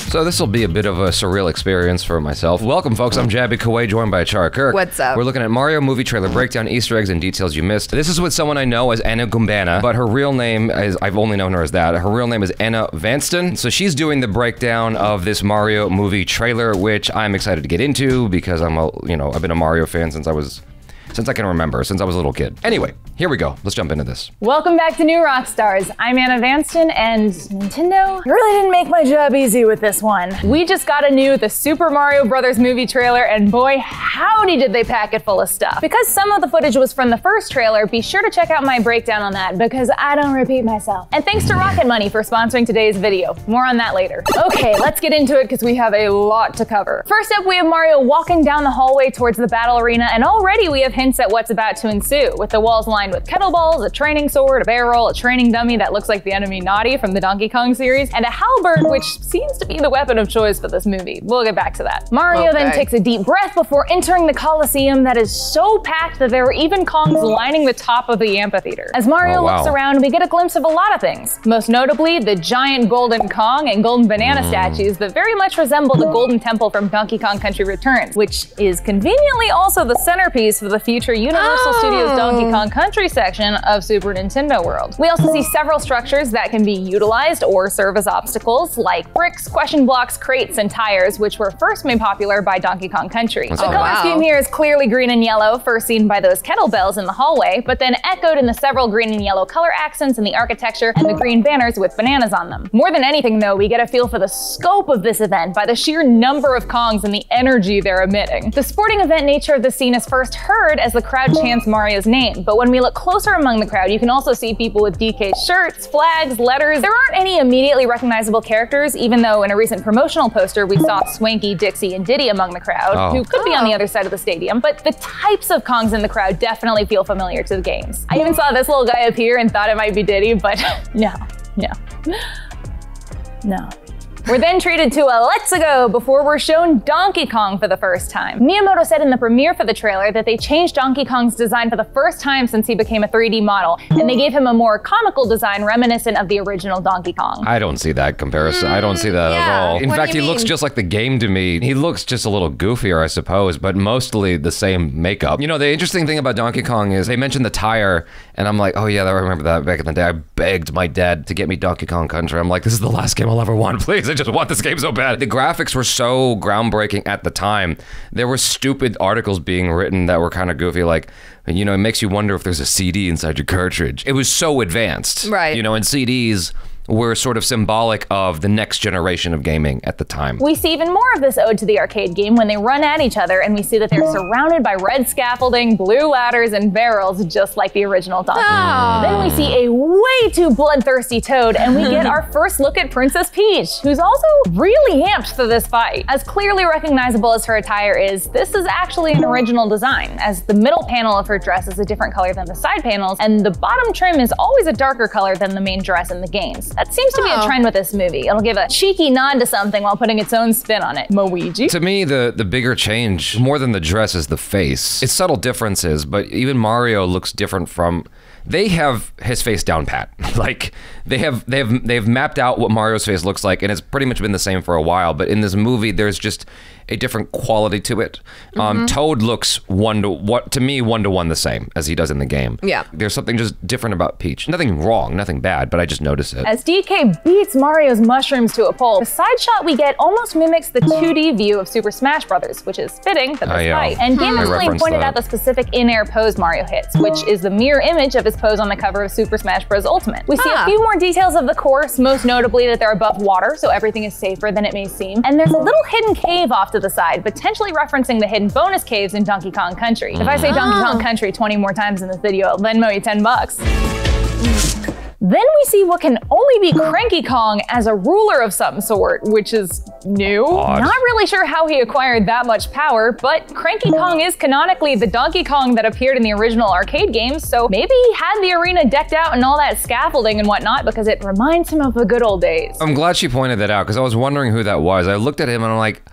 So this will be a bit of a surreal experience for myself. Welcome, folks. I'm Jaby Kuwait, joined by ACHARA KIRK. What's up? We're looking at Mario movie trailer breakdown, Easter eggs, and details you missed. This is with someone I know as Anna Gumbana, but her real name is, I've only known her as that. Her real name is Anna Vanston. So she's doing the breakdown of this Mario movie trailer, which I'm excited to get into because I'm a, I've been a Mario fan since I can remember, since I was a little kid. Anyway, here we go. Let's jump into this. Welcome back to New Rockstars. I'm Anya Vanston, and Nintendo really didn't make my job easy with this one. We just got the Super Mario Brothers movie trailer, and boy, howdy did they pack it full of stuff. Because some of the footage was from the first trailer, be sure to check out my breakdown on that, because I don't repeat myself. And thanks to Rocket Money for sponsoring today's video. More on that later. Okay, let's get into it, because we have a lot to cover. First up, we have Mario walking down the hallway towards the battle arena, and already we have hints at what's about to ensue, with the walls lined with kettleballs, a training sword, a barrel, a training dummy that looks like the enemy Naughty from the Donkey Kong series, and a halberd, which seems to be the weapon of choice for this movie. We'll get back to that. Mario then takes a deep breath before entering the Coliseum that is so packed that there are even Kongs lining the top of the amphitheater. As Mario looks around, we get a glimpse of a lot of things, most notably the giant golden Kong and golden banana statues that very much resemble the Golden Temple from Donkey Kong Country Returns, which is conveniently also the centerpiece for the future Universal Studios Donkey Kong Country section of Super Nintendo World. We also see several structures that can be utilized or serve as obstacles, like bricks, question blocks, crates, and tires, which were first made popular by Donkey Kong Country. The color scheme here is clearly green and yellow, first seen by those kettlebells in the hallway, but then echoed in the several green and yellow color accents in the architecture and the green banners with bananas on them. More than anything, though, we get a feel for the scope of this event by the sheer number of Kongs and the energy they're emitting. The sporting event nature of the scene is first heard as the crowd chants Mario's name, but when we look closer among the crowd, you can also see people with DK shirts, flags, letters. There aren't any immediately recognizable characters, even though in a recent promotional poster we saw Swanky, Dixie, and Diddy among the crowd, who could be on the other side of the stadium, but the types of Kongs in the crowd definitely feel familiar to the games. I even saw this little guy appear and thought it might be Diddy, but no. We're then treated to a let's-a-go before we're shown Donkey Kong for the first time. Miyamoto said in the premiere for the trailer that they changed Donkey Kong's design for the first time since he became a 3D model, and they gave him a more comical design reminiscent of the original Donkey Kong. I don't see that comparison. I don't see that at all. In fact, he looks just like the game to me. He looks just a little goofier, I suppose, but mostly the same makeup. You know, the interesting thing about Donkey Kong is they mentioned the tire, and I'm like, oh yeah, I remember that back in the day. I begged my dad to get me Donkey Kong Country. I'm like, this is the last game I'll ever want, please. I just want this game so bad. The graphics were so groundbreaking at the time. There were stupid articles being written that were kind of goofy, like, it makes you wonder if there's a CD inside your cartridge. It was so advanced. Right. And CDs were sort of symbolic of the next generation of gaming at the time. We see even more of this ode to the arcade game when they run at each other, and we see that they're surrounded by red scaffolding, blue ladders, and barrels, just like the original Donkey Kong. Then we see a way too bloodthirsty Toad, and we get our first look at Princess Peach, who's also really amped for this fight. As clearly recognizable as her attire is, this is actually an original design, as the middle panel of her dress is a different color than the side panels, and the bottom trim is always a darker color than the main dress in the games. That seems to be a trend with this movie. It'll give a cheeky nod to something while putting its own spin on it. Luigi? To me, the bigger change, more than the dress, is the face. It's subtle differences, but even Mario looks different from... They have his face down pat. Like, they've mapped out what Mario's face looks like, and it's pretty much been the same for a while, but in this movie, there's just a different quality to it. Toad looks to me one-to-one the same as he does in the game. Yeah. There's something just different about Peach. Nothing wrong, nothing bad, but I just notice it. As DK beats Mario's mushrooms to a pulp, the side shot we get almost mimics the 2D view of Super Smash Bros., which is fitting for this fight. And Gamersplane pointed out the specific in-air pose Mario hits, which is the mirror image of his pose on the cover of Super Smash Bros. Ultimate. We see a few more details of the course, most notably that they're above water, so everything is safer than it may seem. And there's a little hidden cave off to the side, potentially referencing the hidden bonus caves in Donkey Kong Country. If I say Donkey Kong Country 20 more times in this video, I'll Venmo you 10 bucks. Then we see what can only be Cranky Kong as a ruler of some sort, which is new. Not really sure how he acquired that much power, but Cranky Kong is canonically the Donkey Kong that appeared in the original arcade games, so maybe he had the arena decked out and all that scaffolding and whatnot because it reminds him of the good old days. I'm glad she pointed that out because I was wondering who that was. I looked at him and I'm like,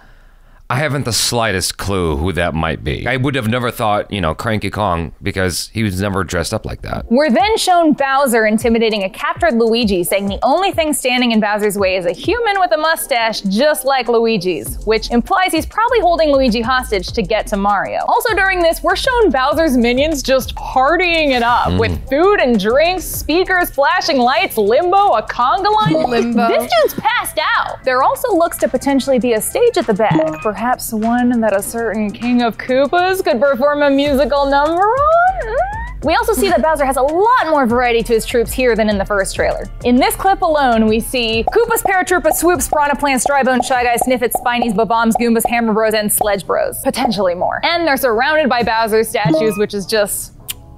I haven't the slightest clue who that might be. I would have never thought, you know, Cranky Kong, because he was never dressed up like that. We're then shown Bowser intimidating a captured Luigi, saying the only thing standing in Bowser's way is a human with a mustache just like Luigi's, which implies he's probably holding Luigi hostage to get to Mario. Also during this, we're shown Bowser's minions just partying it up with food and drinks, speakers, flashing lights, limbo, a conga line. Limbo. This dude's passed out. There also looks to potentially be a stage at the back, perhaps one that a certain King of Koopas could perform a musical number on? We also see that Bowser has a lot more variety to his troops here than in the first trailer. In this clip alone, we see Koopas, Paratroopas, Swoops, Piranha Plants, Strybone, Shy Guys, Sniffits, Spinies, Bob-Ombs, Goombas, Hammer Bros, and Sledge Bros. Potentially more. And they're surrounded by Bowser statues, which is just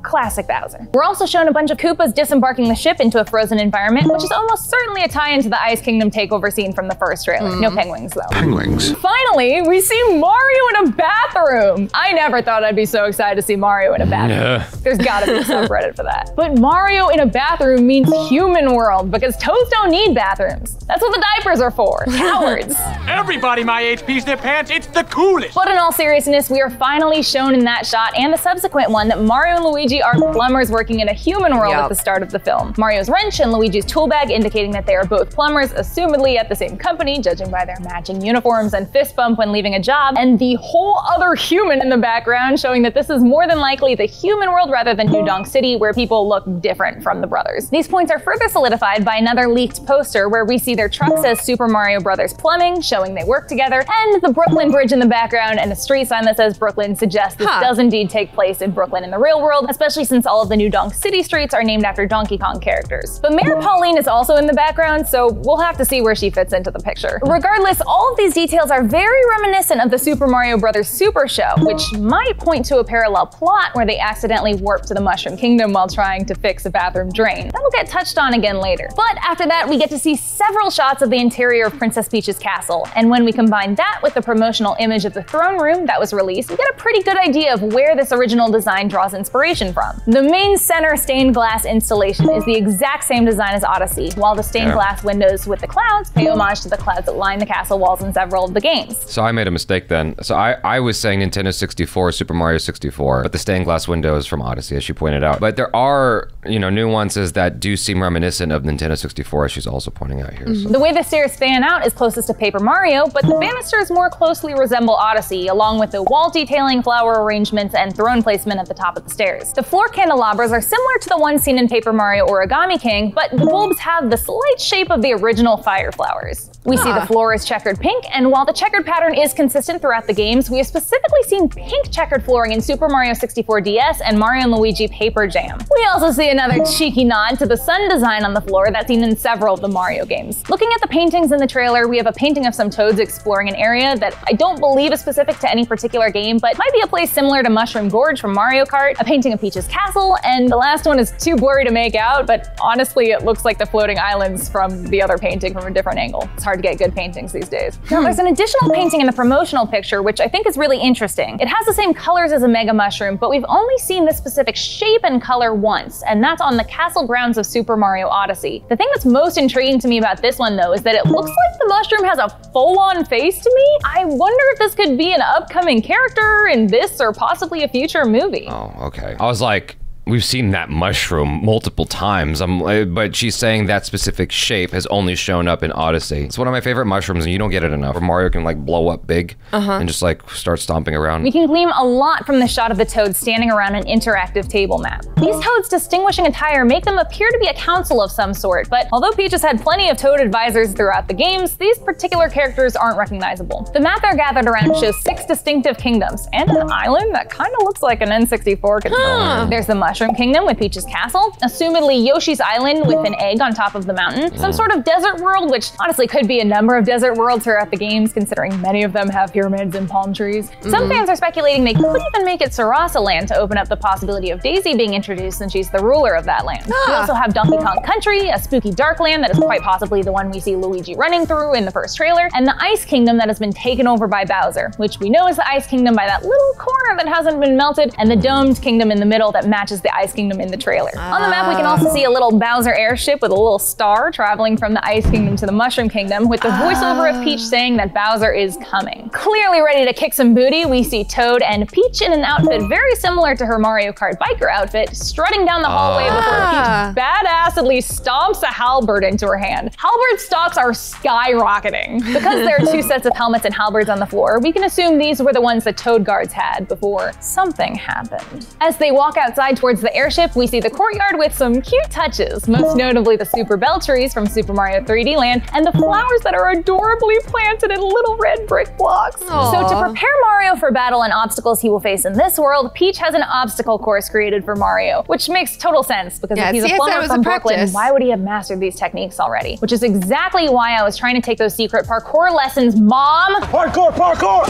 classic Bowser. We're also shown a bunch of Koopas disembarking the ship into a frozen environment, which is almost certainly a tie into the Ice Kingdom takeover scene from the first trailer. No penguins, though. Penguins. Finally, we see Mario in a bathroom. I never thought I'd be so excited to see Mario in a bathroom. There's gotta be a subreddit for that. But Mario in a bathroom means human world, because toads don't need bathrooms. That's what the diapers are for. Cowards. Everybody my age pees their pants. It's the coolest. But in all seriousness, we are finally shown in that shot and the subsequent one that Mario and Luigi are plumbers working in a human world at the start of the film. Mario's wrench and Luigi's tool bag indicating that they are both plumbers, assumedly at the same company, judging by their matching uniforms and fist bump when leaving a job, and the whole other human in the background showing that this is more than likely the human world rather than New Donk City, where people look different from the brothers. These points are further solidified by another leaked poster where we see their truck says Super Mario Brothers Plumbing, showing they work together, and the Brooklyn Bridge in the background and a street sign that says Brooklyn suggests this does indeed take place in Brooklyn in the real world, especially since all of the New Donk City streets are named after Donkey Kong characters. But Mayor Pauline is also in the background, so we'll have to see where she fits into the picture. Regardless, all of these details are very reminiscent of the Super Mario Bros. Super Show, which might point to a parallel plot where they accidentally warp to the Mushroom Kingdom while trying to fix a bathroom drain. That'll get touched on again later. But after that, we get to see several shots of the interior of Princess Peach's castle, and when we combine that with the promotional image of the throne room that was released, we get a pretty good idea of where this original design draws inspiration from. The main center stained glass installation is the exact same design as Odyssey, while the stained glass windows with the clouds pay homage to the clouds that line the castle walls in several of the games. So I made a mistake then. So I was saying Nintendo 64, Super Mario 64, but the stained glass window is from Odyssey, as you pointed out. But there are, you know, nuances that do seem reminiscent of Nintendo 64, as she's also pointing out here. So. The way the stairs fan out is closest to Paper Mario, but the banisters more closely resemble Odyssey, along with the wall detailing, flower arrangements, and throne placement at the top of the stairs. The floor candelabras are similar to the ones seen in Paper Mario Origami King, but the bulbs have the slight shape of the original fire flowers. We see the floor is checkered pink, and while the checkered pattern is consistent throughout the games, we have specifically seen pink checkered flooring in Super Mario 64 DS and Mario & Luigi Paper Jam. We also see another cheeky nod to the sun design on the floor that's seen in several of the Mario games. Looking at the paintings in the trailer, we have a painting of some toads exploring an area that I don't believe is specific to any particular game, but might be a place similar to Mushroom Gorge from Mario Kart, a painting of Peach's castle, and the last one is too blurry to make out, but honestly it looks like the floating islands from the other painting from a different angle. It's hard to get good paintings these days. Now there's an additional painting in the promotional picture which I think is really interesting. It has the same colors as a Mega Mushroom, but we've only seen this specific shape and color once, and that's on the castle grounds of Super Mario Odyssey. The thing that's most intriguing to me about this one though is that it looks like the mushroom has a full-on face to me. I wonder if this could be an upcoming character in this or possibly a future movie. Oh, okay. I was like, we've seen that mushroom multiple times, but she's saying that specific shape has only shown up in Odyssey. It's one of my favorite mushrooms, and you don't get it enough. Where Mario can like blow up big and just like start stomping around. We can glean a lot from the shot of the toads standing around an interactive table map. These toads' distinguishing attire make them appear to be a council of some sort, but although Peach has had plenty of toad advisors throughout the games, these particular characters aren't recognizable. The map they're gathered around shows 6 distinctive kingdoms, and an island that kind of looks like an N64 controller. There's the Mushroom Kingdom with Peach's castle, assumedly Yoshi's Island with an egg on top of the mountain, some sort of desert world, which honestly could be a number of desert worlds throughout the games, considering many of them have pyramids and palm trees. Some fans are speculating they could even make it Sarasa Land to open up the possibility of Daisy being introduced since she's the ruler of that land. We also have Donkey Kong Country, a spooky dark land that is quite possibly the one we see Luigi running through in the first trailer, and the Ice Kingdom that has been taken over by Bowser, which we know is the Ice Kingdom by that little corner that hasn't been melted, and the domed kingdom in the middle that matches the Ice Kingdom in the trailer. On the map, we can also see a little Bowser airship with a little star traveling from the Ice Kingdom to the Mushroom Kingdom, with the voiceover of Peach saying that Bowser is coming. Clearly ready to kick some booty, we see Toad and Peach in an outfit very similar to her Mario Kart biker outfit, strutting down the hallway before Peach badassly stomps a halberd into her hand. Halberd stocks are skyrocketing. Because there are two sets of helmets and halberds on the floor, we can assume these were the ones that Toad guards had before something happened. As they walk outside towards the airship, we see the courtyard with some cute touches, most notably the Super Bell trees from Super Mario 3D Land and the flowers that are adorably planted in little red brick blocks. Aww. So to prepare Mario for battle and obstacles he will face in this world, Peach has an obstacle course created for Mario, which makes total sense because if he's a plumber from Brooklyn, why would he have mastered these techniques already? Which is exactly why I was trying to take those secret parkour lessons, Mom! Parkour, parkour!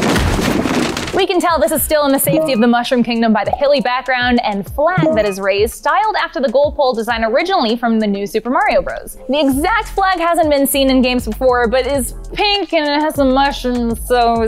We can tell this is still in the safety of the Mushroom Kingdom by the hilly background and flag that is raised, styled after the goal pole design originally from the new Super Mario Bros. The exact flag hasn't been seen in games before, but is pink and it has some mushrooms, so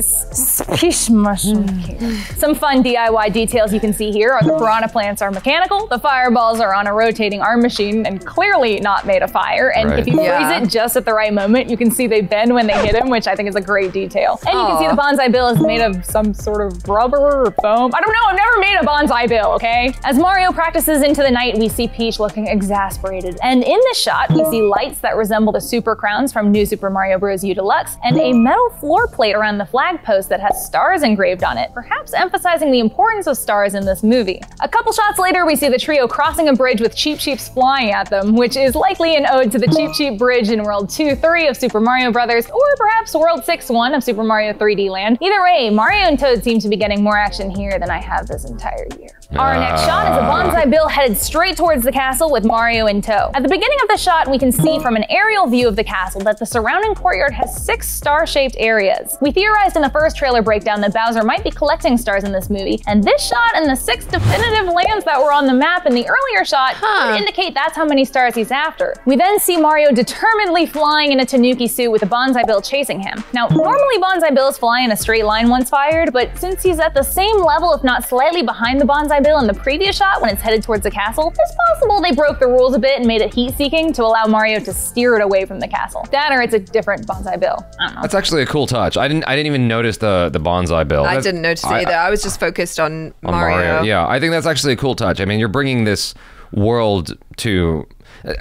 Peach Mushroom Kingdom. Some fun DIY details you can see here are the piranha plants are mechanical, the fireballs are on a rotating arm machine and clearly not made of fire, and if you freeze it just at the right moment, you can see they bend when they hit him, which I think is a great detail. And you can see the bonsai bill is made of some sort of rubber or foam. I don't know, I've never made a bonsai bill, okay? As Mario practices into the night, we see Peach looking exasperated. And in this shot, we see lights that resemble the super crowns from New Super Mario Bros. U Deluxe, and a metal floor plate around the flag post that has stars engraved on it, perhaps emphasizing the importance of stars in this movie. A couple shots later, we see the trio crossing a bridge with Cheep Cheeps flying at them, which is likely an ode to the Cheep Cheep Bridge in World 2-3 of Super Mario Bros., or perhaps World 6-1 of Super Mario 3D Land. Either way, Mario and Toad seem to be getting more action here than I have this entire year. Our next shot is a bonsai bill headed straight towards the castle with Mario in tow. At the beginning of the shot, we can see from an aerial view of the castle that the surrounding courtyard has 6 star-shaped areas. We theorized in the first trailer breakdown that Bowser might be collecting stars in this movie, and this shot and the 6 definitive lands that were on the map in the earlier shot would indicate that's how many stars he's after. We then see Mario determinedly flying in a Tanuki suit with a bonsai bill chasing him. Now, normally bonsai bills fly in a straight line once fired, but since he's at the same level, if not slightly behind the bonsai bill in the previous shot when it's headed towards the castle, it's possible they broke the rules a bit and made it heat-seeking to allow Mario to steer it away from the castle. That or it's a different bonsai bill. I don't know. That's actually a cool touch. I didn't even notice the bonsai bill. I didn't notice it either. I was just focused on Mario. Yeah, I think that's actually a cool touch. I mean, you're bringing this world to...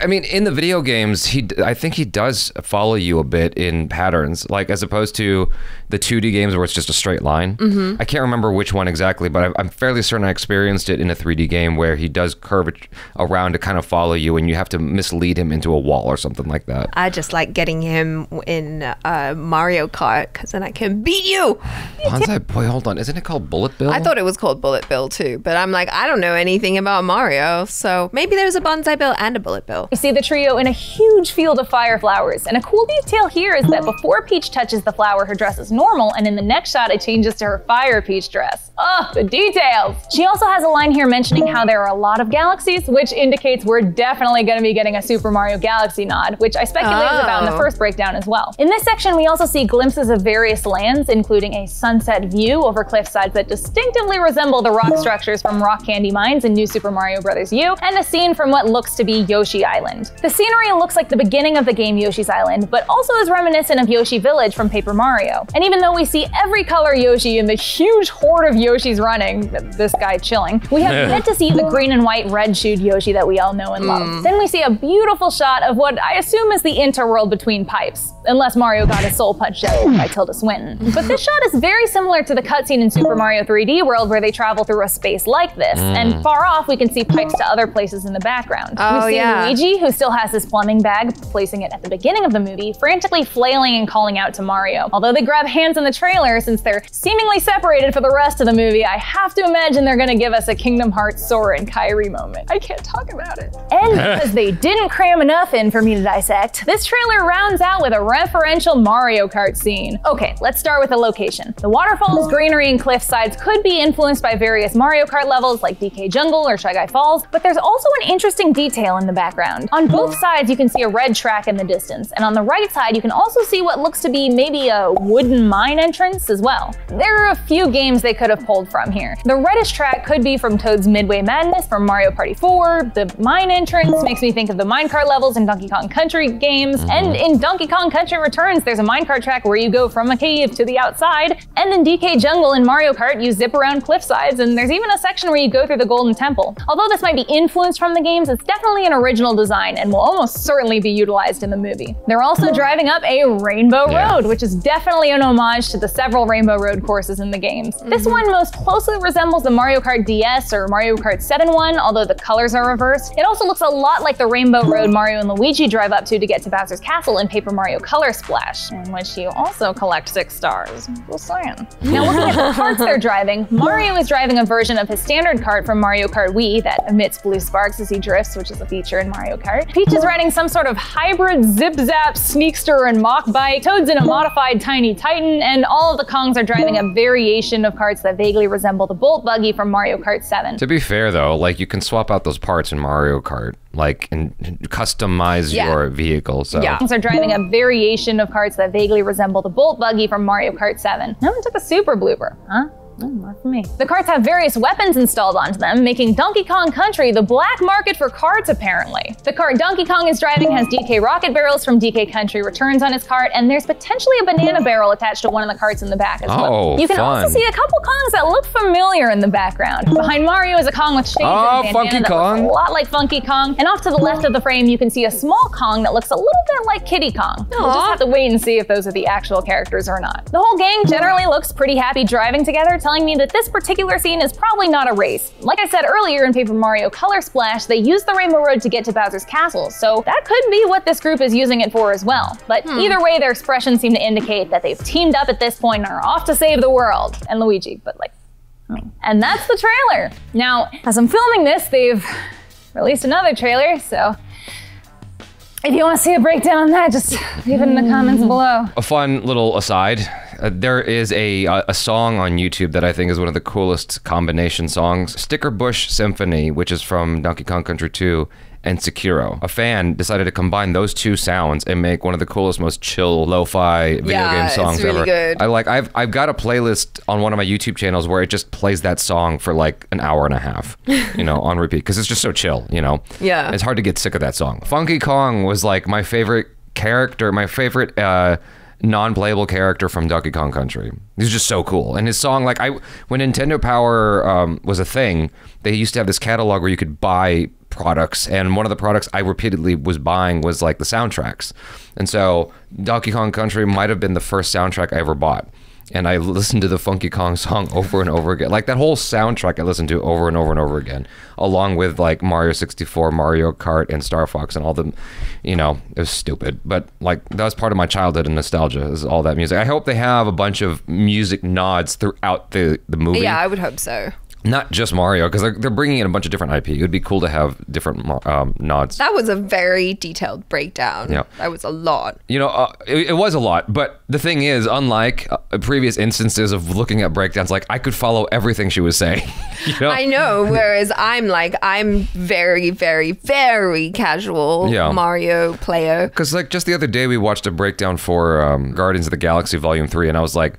I mean, in the video games, I think he does follow you a bit in patterns, like as opposed to the 2D games where it's just a straight line. I can't remember which one exactly, but I'm fairly certain I experienced it in a 3D game where he does curve it around to kind of follow you and you have to mislead him into a wall or something like that. I just like getting him in Mario Kart because then I can beat you. Bonsai, boy, hold on. Isn't it called Bullet Bill? I thought it was called Bullet Bill too, but I'm like, I don't know anything about Mario, so maybe there's a bonsai bill and a bullet bill. We see the trio in a huge field of fire flowers, and a cool detail here is that before Peach touches the flower, her dress is normal, and in the next shot it changes to her Fire Peach dress. Oh, the details! She also has a line here mentioning how there are a lot of galaxies, which indicates we're definitely going to be getting a Super Mario Galaxy nod, which I speculated about in the first breakdown as well. In this section, we also see glimpses of various lands, including a sunset view over cliff sides that distinctively resemble the rock structures from Rock Candy Mines in New Super Mario Bros. U, and a scene from what looks to be Yoshi Island. The scenery looks like the beginning of the game Yoshi's Island, but also is reminiscent of Yoshi Village from Paper Mario. And even though we see every color Yoshi in the huge horde of Yoshis running, this guy chilling, we have yet to see the green and white red-shoed Yoshi that we all know and love. Then we see a beautiful shot of what I assume is the interworld between pipes, unless Mario got his soul punched out by Tilda Swinton. But this shot is very similar to the cutscene in Super Mario 3D World where they travel through a space like this, and far off we can see pipes to other places in the background. We see Luigi, who still has his plumbing bag, placing it at the beginning of the movie, frantically flailing and calling out to Mario. Although they grab hands in the trailer, since they're seemingly separated for the rest of the movie, I have to imagine they're gonna give us a Kingdom Hearts Sora and Kairi moment. I can't talk about it. And because they didn't cram enough in for me to dissect, this trailer rounds out with a referential Mario Kart scene. Okay, let's start with the location. The waterfalls, greenery, and cliff sides could be influenced by various Mario Kart levels like DK Jungle or Shy Guy Falls, but there's also an interesting detail in the background. background. On both sides, you can see a red track in the distance, and on the right side, you can also see what looks to be maybe a wooden mine entrance as well. There are a few games they could have pulled from here. The reddish track could be from Toad's Midway Madness from Mario Party 4, the mine entrance makes me think of the minecart levels in Donkey Kong Country games, and in Donkey Kong Country Returns, there's a minecart track where you go from a cave to the outside, and in DK Jungle in Mario Kart, you zip around cliff sides, and there's even a section where you go through the Golden Temple. Although this might be influenced from the games, it's definitely an original design and will almost certainly be utilized in the movie. They're also driving up a Rainbow Road, which is definitely an homage to the several Rainbow Road courses in the games. This one most closely resembles the Mario Kart DS or Mario Kart 7 one, although the colors are reversed. It also looks a lot like the Rainbow Road Mario and Luigi drive up to get to Bowser's Castle in Paper Mario Color Splash, in which you also collect 6 stars. Just saying. Now looking at the carts they're driving, Mario is driving a version of his standard kart from Mario Kart Wii that emits blue sparks as he drifts, which is a feature in Mario Kart. Peach is riding some sort of hybrid zip-zap, sneakster, and mock bike. Toad's in a modified Tiny Titan, and all of the Kongs are driving a variation of karts that vaguely resemble the Bolt Buggy from Mario Kart 7. To be fair though, like you can swap out those parts in Mario Kart, like and customize your vehicle. So Kongs are driving a variation of karts that vaguely resemble the Bolt Buggy from Mario Kart 7. No one took a super blooper, huh? Not for me. The karts have various weapons installed onto them, making Donkey Kong Country the black market for karts, apparently. The kart Donkey Kong is driving has DK rocket barrels from DK Country Returns on his kart, and there's potentially a banana barrel attached to one of the karts in the back as well. You can also see a couple Kongs that look familiar in the background. Behind Mario is a Kong with shades and bandana that looks a lot like Funky Kong, and off to the left of the frame you can see a small Kong that looks a little bit like Kiddy Kong. We'll just have to wait and see if those are the actual characters or not. The whole gang generally looks pretty happy driving together, telling me that this particular scene is probably not a race. Like I said earlier in Paper Mario Color Splash, they used the Rainbow Road to get to Bowser's Castle, so that could be what this group is using it for as well. But either way, their expressions seem to indicate that they've teamed up at this point and are off to save the world. And Luigi, but like, and that's the trailer. Now, as I'm filming this, they've released another trailer, so if you want to see a breakdown on that, just leave it in the comments below. A fun little aside. There is a song on YouTube that I think is one of the coolest combination songs. Sticker Bush Symphony, which is from Donkey Kong Country 2, and Sekiro. A fan decided to combine those two sounds and make one of the coolest, most chill, lo-fi video game songs ever. Good. I've got a playlist on one of my YouTube channels where it just plays that song for like an hour and a half, you know, on repeat, because it's just so chill, you know? Yeah. It's hard to get sick of that song. Funky Kong was like my favorite character, my favorite non-playable character from Donkey Kong Country. He's just so cool. And his song, like when Nintendo Power was a thing, they used to have this catalog where you could buy products, and one of the products I repeatedly was buying was like the soundtracks. And so Donkey Kong Country might have been the first soundtrack I ever bought. And I listened to the Funky Kong song over and over again. Like that whole soundtrack I listened to over and over and over again, along with like Mario 64, Mario Kart, and Star Fox, and all the, you know, it was stupid. But like that was part of my childhood and nostalgia, is all that music. I hope they have a bunch of music nods throughout the movie. Yeah, I would hope so. Not just Mario, because they're bringing in a bunch of different IP. It would be cool to have different nods. That was a very detailed breakdown. Yeah. That was a lot. You know, it was a lot, but the thing is, unlike previous instances of looking at breakdowns, like I could follow everything she was saying. You know? I know, whereas I'm very, very, very casual Mario player. Because like just the other day we watched a breakdown for Guardians of the Galaxy Volume 3, and I was like,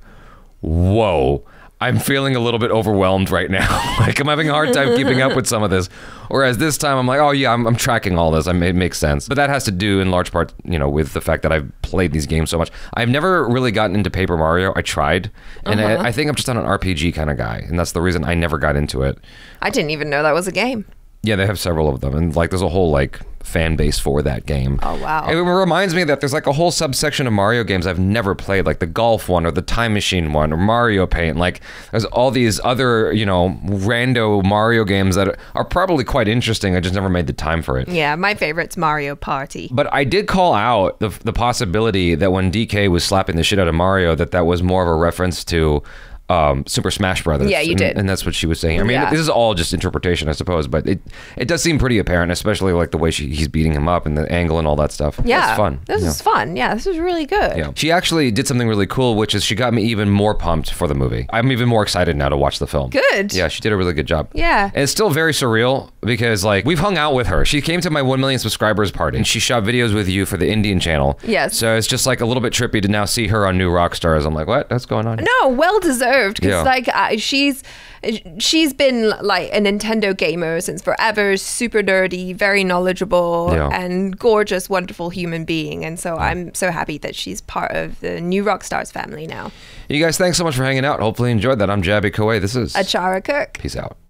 whoa. I'm feeling a little bit overwhelmed right now. Like I'm having a hard time keeping up with some of this. Whereas this time I'm like, oh yeah, I'm tracking all this. It makes sense. But that has to do in large part, you know, with the fact that I've played these games so much. I've never really gotten into Paper Mario. I tried. And I think I'm just not an RPG kind of guy. And that's the reason I never got into it. I didn't even know that was a game. Yeah, they have several of them. And like there's a whole like fan base for that game. Oh, wow. It reminds me that there's like a whole subsection of Mario games I've never played, like the golf one or the time machine one or Mario Paint. Like there's all these other, you know, rando Mario games that are probably quite interesting. I just never made the time for it. Yeah, my favorite's Mario Party. But I did call out the possibility that when DK was slapping the shit out of Mario, that was more of a reference to Super Smash Brothers. Yeah, you did. And that's what she was saying. I mean, this is all just interpretation, I suppose, but it does seem pretty apparent, especially like the way he's beating him up and the angle and all that stuff. Yeah. It's fun. This is fun. Yeah, this is really good. Yeah. She actually did something really cool, which is she got me even more pumped for the movie. I'm even more excited now to watch the film. Good. Yeah, she did a really good job. Yeah. And it's still very surreal because like we've hung out with her. She came to my 1 million subscribers party and she shot videos with you for the Indian channel. Yes. So it's just like a little bit trippy to now see her on New Rockstars. I'm like, what? What's going on? No, well deserved. Because like she's been like a Nintendo gamer since forever, super nerdy, very knowledgeable, and gorgeous, wonderful human being. And so I'm so happy that she's part of the New Rockstars family now. You guys, thanks so much for hanging out. Hopefully you enjoyed that. I'm Jaby Koay. This is ACHARA KIRK. Peace out.